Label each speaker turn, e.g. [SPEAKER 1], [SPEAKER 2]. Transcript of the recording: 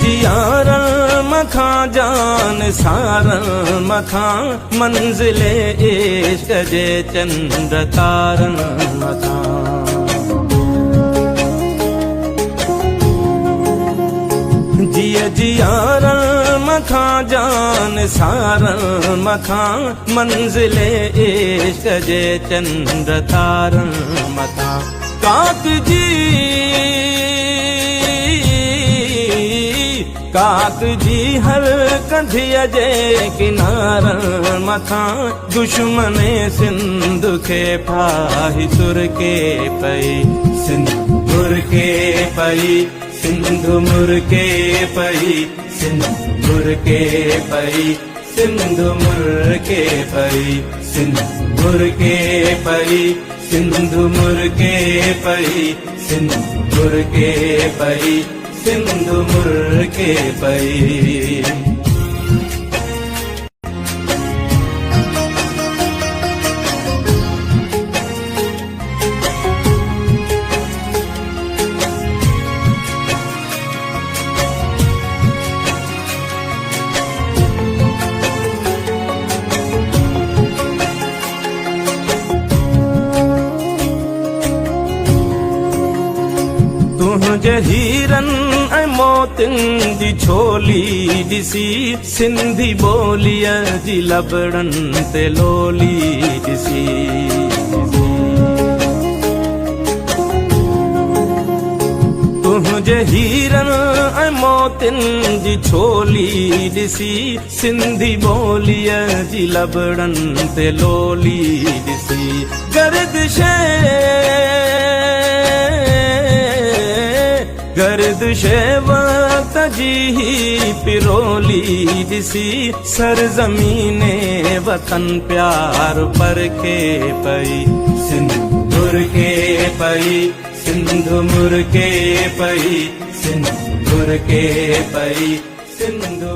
[SPEAKER 1] जियारल मखा जान सारल मखा मंजिले इश्क जे चंद्र तारल मखा जियारल मखा जान सारल मखा मंजिले इश्क जे चंद्र तारल मखा काक जी हर कंधिया जे किनारल मखा दुश्मने सिंध खे फाही तुर के पई सिंध मुर के पई सिंधु मुर के पई सिंधु मुर के पई सिंधु मुर के पई सिंधु मुर के पई सिंधु मुर के पई सिंधु मुर के पई सिंधु मुर के पई तुझे हीरन ऐं मोतिन जी छोली ॾिसी सिंधी ॿोलीअ जी लबड़न ते लोली ॾिसी तुझे हीरन ऐं मोतिन जी छोली ॾिसी सिंधी ॿोलीअ जी लबड़न ते लोली ॾिसी गर्दिश वक्त जी पिरोली ॾिसी सरज़मीने वतन प्यार पर के पई सिंधु मुर के पई सिंधु मुर के पई सिंधु मुर के पई सिंधु